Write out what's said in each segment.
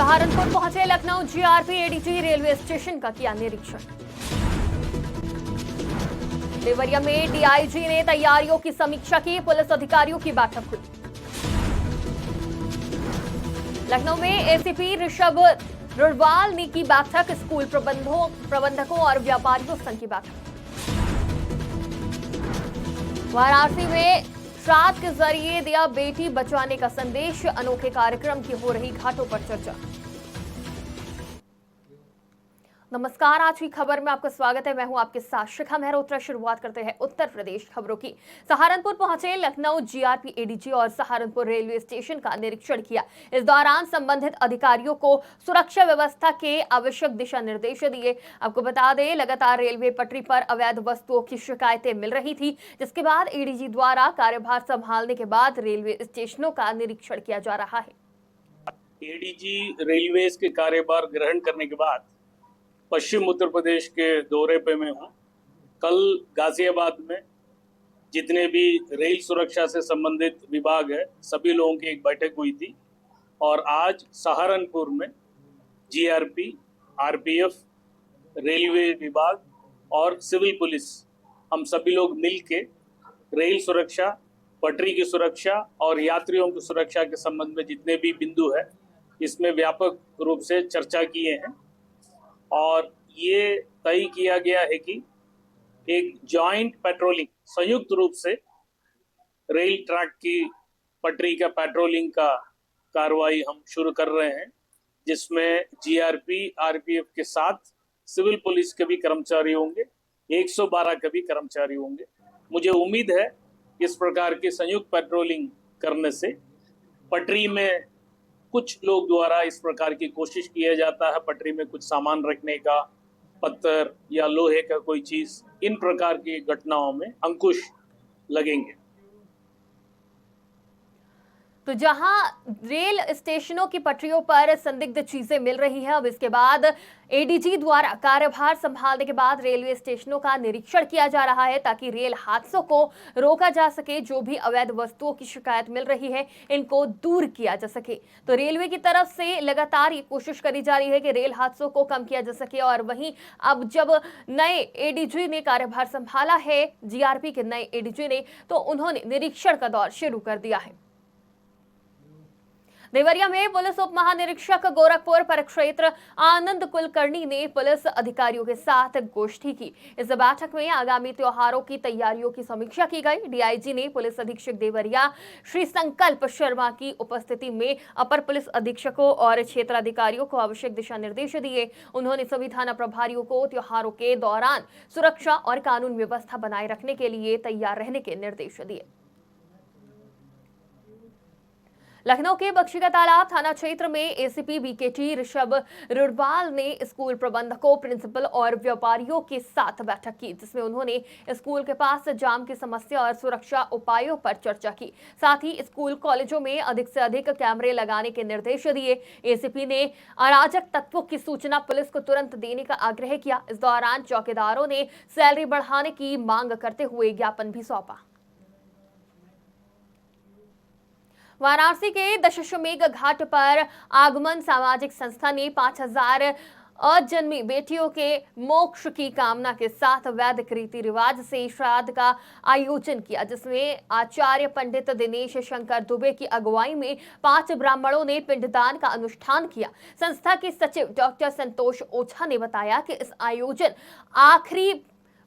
सहारनपुर पहुंचे Lucknow GRP ADG railway station का किया निरीक्षण। देवरिया में डीआईजी ने तैयारियों की समीक्षा की, पुलिस अधिकारियों की बैठक हुई। लखनऊ में एसीपी ऋषभ रुड़वाल ने की बैठक, स्कूल प्रबंधकों और व्यापारियों संघ की बैठक। वाराणसी में श्राद्ध के जरिए दिया बेटी बचाने का संदेश, अनोखे कार्यक्रम की हो रही घाटों पर चर्चा। नमस्कार, आज की खबर में आपका स्वागत है। मैं हूं आपके साथ शिखा मेहरोत्रा। शुरुआत करते हैं उत्तर प्रदेश खबरों की। सहारनपुर पहुंचे लखनऊ जीआरपी एडीजी और सहारनपुर रेलवे स्टेशन का निरीक्षण किया। इस दौरान संबंधित अधिकारियों को सुरक्षा व्यवस्था के आवश्यक दिशा निर्देश दिए। आपको बता दें, लगातार रेलवे पटरी पर अवैध वस्तुओं की शिकायतें मिल रही थी, जिसके बाद एडीजी द्वारा कार्यभार संभालने के बाद रेलवे स्टेशनों का निरीक्षण किया जा रहा है। एडीजी रेलवे के कार्यभार ग्रहण करने के बाद पश्चिम उत्तर प्रदेश के दौरे पे मैं हूँ। कल गाजियाबाद में जितने भी रेल सुरक्षा से संबंधित विभाग है, सभी लोगों की एक बैठक हुई थी और आज सहारनपुर में जीआरपी, आरपीएफ, रेलवे विभाग और सिविल पुलिस, हम सभी लोग मिल के रेल सुरक्षा, पटरी की सुरक्षा और यात्रियों की सुरक्षा के संबंध में जितने भी बिंदु है, इसमें व्यापक रूप से चर्चा किए हैं और ये तय किया गया है कि एक जॉइंट पेट्रोलिंग, संयुक्त रूप से रेल ट्रैक की पटरी का पेट्रोलिंग का कार्रवाई हम शुरू कर रहे हैं, जिसमें जीआरपी, आरपीएफ के साथ सिविल पुलिस के भी कर्मचारी होंगे, 112 के भी कर्मचारी होंगे। मुझे उम्मीद है इस प्रकार की संयुक्त पेट्रोलिंग करने से पटरी में कुछ लोग द्वारा इस प्रकार की कोशिश किया जाता है, पटरी में कुछ सामान रखने का, पत्थर या लोहे का कोई चीज, इन प्रकार की घटनाओं में अंकुश लगेंगे। तो जहां रेल स्टेशनों की पटरियों पर संदिग्ध चीजें मिल रही हैं, अब इसके बाद एडीजी द्वारा कार्यभार संभालने के बाद रेलवे स्टेशनों का निरीक्षण किया जा रहा है ताकि रेल हादसों को रोका जा सके। जो भी अवैध वस्तुओं की शिकायत मिल रही है, इनको दूर किया जा सके। तो रेलवे की तरफ से लगातार ये कोशिश करी जा रही है कि रेल हादसों को कम किया जा सके। और वहीं अब जब नए एडीजी ने कार्यभार संभाला है, जीआरपी के नए एडीजी ने, तो उन्होंने निरीक्षण का दौर शुरू कर दिया है। देवरिया में पुलिस उप महानिरीक्षक गोरखपुर परिक्षेत्र आनंद कुलकर्णी ने पुलिस अधिकारियों के साथ गोष्ठी की। इस बैठक में आगामी त्योहारों की तैयारियों की समीक्षा की गई। डीआईजी ने पुलिस अधीक्षक देवरिया श्री संकल्प शर्मा की उपस्थिति में अपर पुलिस अधीक्षकों और क्षेत्राधिकारियों को आवश्यक दिशा निर्देश दिए। उन्होंने सभी थाना प्रभारियों को त्योहारों के दौरान सुरक्षा और कानून व्यवस्था बनाए रखने के लिए तैयार रहने के निर्देश दिए। लखनऊ के बख्शी का तालाब थाना क्षेत्र में एसीपी बीकेटी ऋषभ रुड़वाल ने स्कूल प्रबंधकों, प्रिंसिपल और व्यापारियों के साथ बैठक की, जिसमें उन्होंने स्कूल के पास जाम की समस्या और सुरक्षा उपायों पर चर्चा की। साथ ही स्कूल कॉलेजों में अधिक से अधिक कैमरे लगाने के निर्देश दिए। एसीपी ने अराजक तत्वों की सूचना पुलिस को तुरंत देने का आग्रह किया। इस दौरान चौकीदारों ने सैलरी बढ़ाने की मांग करते हुए ज्ञापन भी सौंपा। वाराणसी के दशमेघ घाट पर आगमन सामाजिक संस्था ने 5000 अजन्मी बेटियों के मोक्ष की कामना के साथ वैदिक रीति रिवाज से श्राद्ध का आयोजन किया, जिसमें आचार्य पंडित दिनेश शंकर दुबे की अगुवाई में 5 ब्राह्मणों ने पिंडदान का अनुष्ठान किया। संस्था के सचिव डॉक्टर संतोष ओझा ने बताया कि इस आयोजन आखिरी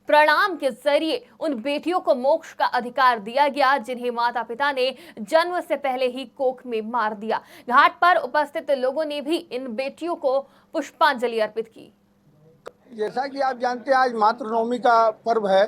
प्रणाम के जरिए उन बेटियों को मोक्ष का अधिकार दिया गया, जिन्हें माता पिता ने जन्म से पहले ही कोख में मार दिया। घाट पर उपस्थित लोगों ने भी इन बेटियों को पुष्पांजलि अर्पित की। जैसा कि आप जानते हैं, आज मातृनवमी का पर्व है।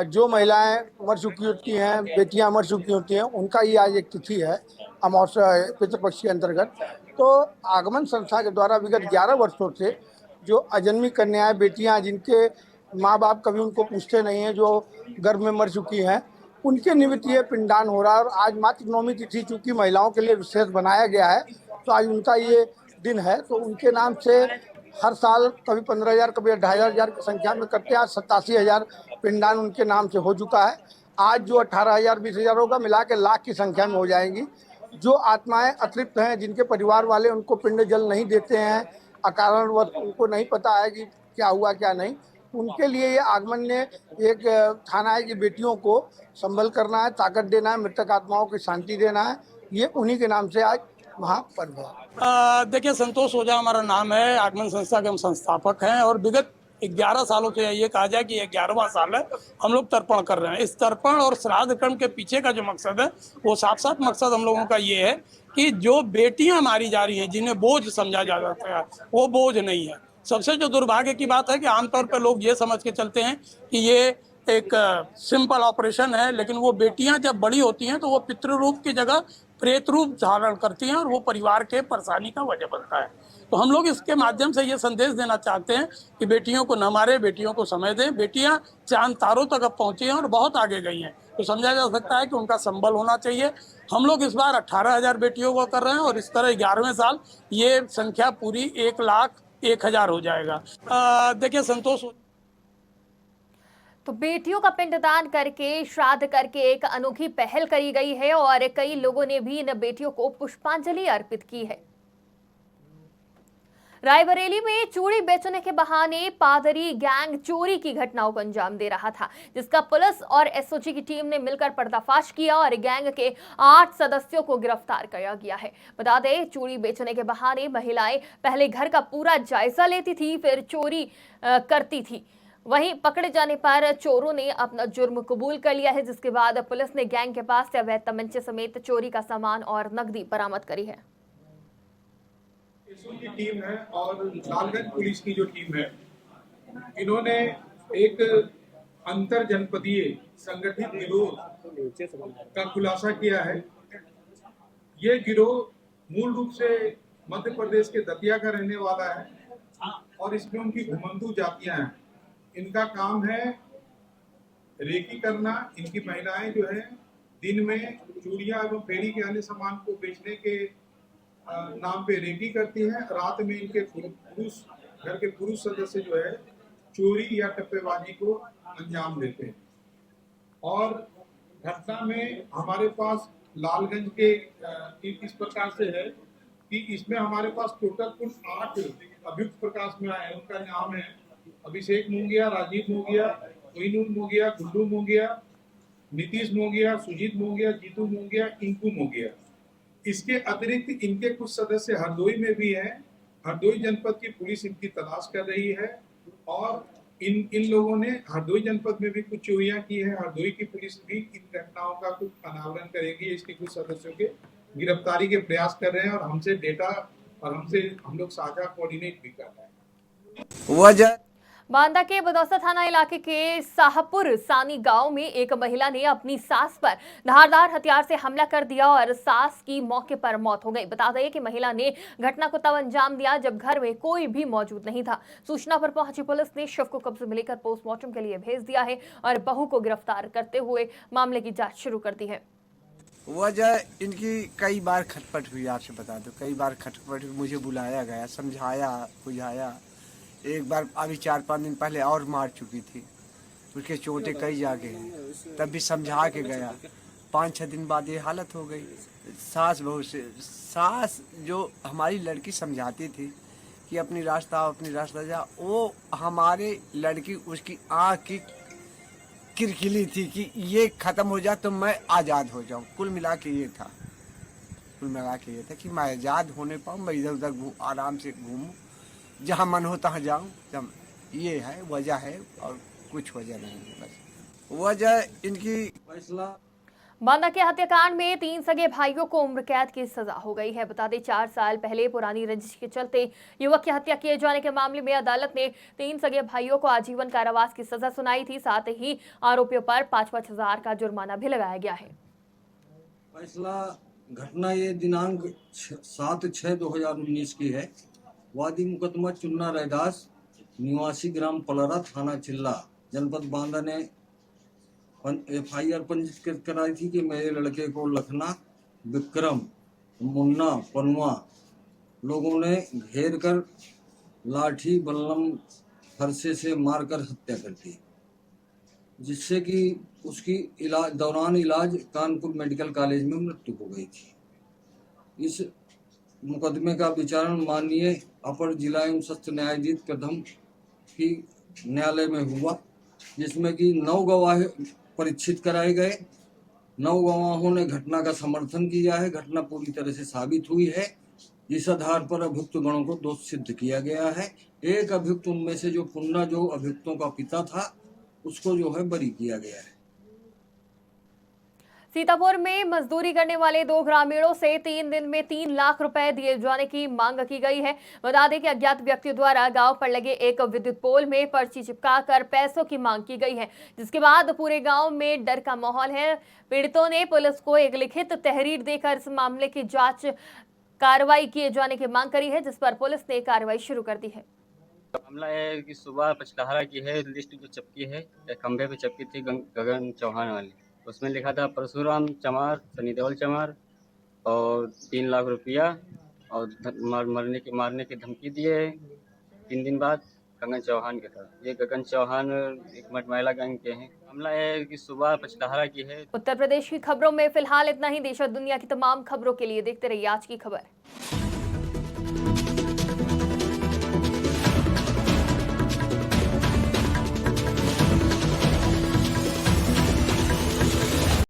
जो महिलाएं मर चुकी होती हैं, बेटियां मर चुकी होती हैं, उनका ही आज एक तिथि है, अमावस्या पितृपक्ष के अंतर्गत। तो आगमन संस्था के द्वारा विगत 11 वर्षों से जो अजन्मी कन्याएं, बेटियां जिनके माँ बाप कभी उनको पूछते नहीं हैं, जो गर्भ में मर चुकी हैं, उनके निमित्त ये पिंडदान हो रहा है। और आज मातृनवमी तिथि चूँकि महिलाओं के लिए विशेष बनाया गया है, तो आज उनका ये दिन है। तो उनके नाम से हर साल कभी 15,000 कभी 2,500 की संख्या में करते हैं। आज 87,000 पिंडदान उनके नाम से हो चुका है। आज जो 18,000 20,000 होगा, मिला के लाख की संख्या में हो जाएंगी। जो आत्माएं अतृप्त हैं, जिनके परिवार वाले उनको पिंड जल नहीं देते हैं, अकारणवश उनको नहीं पता है कि क्या हुआ क्या नहीं, उनके लिए ये आगमन ने एक ठाना है कि बेटियों को संभल करना है, ताकत देना है, मृतक आत्माओं की शांति देना है। ये उन्हीं के नाम से आज महापर्व है। देखिए, संतोष ओझा हमारा नाम है, आगमन संस्था के हम संस्थापक हैं और विगत 11 सालों से ये कहा जाए कि 11वां साल है हम लोग तर्पण कर रहे हैं। इस तर्पण और श्राद्ध कर्म के पीछे का जो मकसद है वो साफ साफ मकसद हम लोगों का ये है कि जो बेटियां मारी जा रही हैं, जिन्हें बोझ समझा जा जाता है, वो बोझ नहीं है। सबसे जो दुर्भाग्य की बात है कि आमतौर पर लोग ये समझ के चलते हैं कि ये एक सिंपल ऑपरेशन है, लेकिन वो बेटियां जब बड़ी होती हैं तो वो पितृरूप की जगह प्रेत रूप धारण करती हैं और वो परिवार के परेशानी का वजह बनता है। तो हम लोग इसके माध्यम से ये संदेश देना चाहते हैं कि बेटियों को न मारे, बेटियों को समय दें। बेटियां चांद तारों तक अब पहुंची हैं और बहुत आगे गई हैं, तो समझा जा सकता है कि उनका संबल होना चाहिए। हम लोग इस बार 18,000 बेटियों को कर रहे हैं और इस तरह 11वें साल ये संख्या पूरी 1,01,000 हो जाएगा। देखिए, संतोष तो बेटियों का पिंडदान करके, श्राद्ध करके एक अनोखी पहल करी गई है और कई लोगों ने भी इन बेटियों को पुष्पांजलि अर्पित की है। रायबरेली में चूड़ी बेचने के बहाने पादरी गैंग चोरी की घटनाओं को अंजाम दे रहा था, जिसका पुलिस और एसओजी की टीम ने मिलकर पर्दाफाश किया और गैंग के 8 सदस्यों को गिरफ्तार किया गया है। बता दें, चूड़ी बेचने के बहाने महिलाएं पहले घर का पूरा जायजा लेती थी, फिर चोरी करती थी। वहीं पकड़े जाने पर चोरों ने अपना जुर्म कबूल कर लिया है, जिसके बाद पुलिस ने गैंग के पास से अवैध तमंचे समेत चोरी का सामान और नकदी बरामद करी है। की टीम है और लालगंज पुलिस की जो टीम है, इन्होंने एक अंतर जनपदीय संगठित गिरोह का खुलासा किया है। ये गिरोह मूल रूप से मध्य प्रदेश के दतिया का रहने वाला है और इसमें उनकी घुमंतू जातियां हैं। इनका काम है रेकी करना। इनकी महिलाएं जो है दिन में चूड़ियां एवं फेरी के अन्य सामान को बेचने के नाम पे रेकी करती हैं। रात में इनके घर के पुरुष सदस्य जो है चोरी या टप्पेबाजी को अंजाम देते हैं। और घटना में हमारे पास लालगंज के इस प्रकार से है कि इसमें हमारे पास टोटल कुल 8 अभियुक्त प्रकाश में आए। उनका नाम है अभिषेक मोंगिया, राजीव मोंगिया, कोहिनूर मोंगिया, गुड्डू मोंगिया, नीतीश मोंगिया, सुजीत मोंगिया, जीतू मोंगिया, इंकू मोंगिया। इसके अतिरिक्त इनके कुछ सदस्य हरदोई में भी हैं। हरदोई जनपद की पुलिस इनकी तलाश कर रही है और इन लोगों ने हरदोई जनपद में भी कुछ चोरियां की है। हरदोई की पुलिस भी इन घटनाओं का कुछ अनावरण करेगी। इसके कुछ सदस्यों के गिरफ्तारी के प्रयास कर रहे हैं और हमसे डेटा और हम लोग साझा कोऑर्डिनेट भी कर रहे हैं। बांदा के बदौसा थाना इलाके के शाहपुर सानी गांव में एक महिला ने अपनी सास पर धारदार हथियार से हमला कर दिया और सास की मौके पर मौत हो गई। बता दें कि महिला ने घटना को तब अंजाम दिया जब घर में कोई भी मौजूद नहीं था। सूचना पर पहुंची पुलिस ने शव को कब्जे में लेकर पोस्टमार्टम के लिए भेज दिया है और बहू को गिरफ्तार करते हुए मामले की जाँच शुरू कर दी है। वजह इनकी कई बार खटपट हुई, आपसे बता दो, कई बार खटपट हुई। मुझे बुलाया गया, समझाया बुझाया। एक बार अभी 4-5 दिन पहले और मार चुकी थी, उसके चोटें कई जागे हैं, तब भी समझा के गया। 5-6 दिन बाद ये हालत हो गई। सास बहू से, सास जो हमारी लड़की समझाती थी कि अपनी रास्ता जा, वो हमारे लड़की उसकी आँख की किरकिली थी कि ये ख़त्म हो जाए तो मैं आज़ाद हो जाऊँ। कुल मिला के ये था कि मैं आज़ाद होने पाऊँ, मैं इधर उधर आराम से घूमूँ, जहाँ मन हो तहाँ जाऊँ। जब ये है वजह है और कुछ वजह नहीं है। बस वजह इनकी फैसला। बांदा के हत्याकांड में 3 सगे भाइयों को उम्र कैद की सजा हो गई है। बता दें, 4 साल पहले पुरानी रंजिश के चलते युवक की हत्या किए जाने के मामले में अदालत ने 3 सगे भाइयों को आजीवन कारावास की सजा सुनाई थी। साथ ही आरोपियों पर 5-5 हजार का जुर्माना भी लगाया गया है। फैसला घटना ये दिनांक 7/6/2019 की है। वादी मुकदमा चुन्ना रैदास निवासी ग्राम पलरा, थाना चिल्ला, जनपद बांदा ने FIR पंजीकृत कराई थी कि मेरे लड़के को लखना, विक्रम, मुन्ना, पनवा लोगों ने घेर कर लाठी बल्लम फरसे से मारकर हत्या कर दी, जिससे कि उसकी दौरान इलाज कानपुर मेडिकल कॉलेज में मृत्यु हो गई थी। इस मुकदमे का विचारण माननीय अपर जिला एवं सत्र न्यायाधीश प्रथम की न्यायालय में हुआ, जिसमें कि 9 गवाह परीक्षित कराए गए। 9 गवाहों ने घटना का समर्थन किया है। घटना पूरी तरह से साबित हुई है। इस आधार पर अभियुक्त गणों को दोष सिद्ध किया गया है। एक अभियुक्त उनमें से जो पुन्ना जो अभियुक्तों का पिता था उसको जो है बरी किया गया है। सीतापुर में मजदूरी करने वाले 2 ग्रामीणों से 3 दिन में 3 लाख रुपए दिए जाने की मांग की गई है। बता दें कि अज्ञात व्यक्तियों द्वारा गांव पर लगे एक विद्युत पोल में पर्ची चिपकाकर पैसों की मांग की गई है, जिसके बाद पूरे गांव में डर का माहौल है। पीड़ितों ने पुलिस को एक लिखित तहरीर देकर इस मामले की जांच कार्रवाई किए जाने की मांग करी है, जिस पर पुलिस ने कार्रवाई शुरू कर दी है। मामला है कि सुबह पचलहरा की है लिस्ट जो चिपकी है, खंभे पे चिपकी थी गगन चौहान वाली। उसमें लिखा था परशुराम चमार, सनी देवल चमार और 3 लाख रुपया और मारने की धमकी दिए। 3 दिन बाद गगन चौहान के था। ये गगन चौहान एक मटमैला गैंग के हैं। मामला है कि सुबह पचलहरा की है। उत्तर प्रदेश की खबरों में फिलहाल इतना ही। देश और दुनिया की तमाम खबरों के लिए देखते रहिए आज की खबर।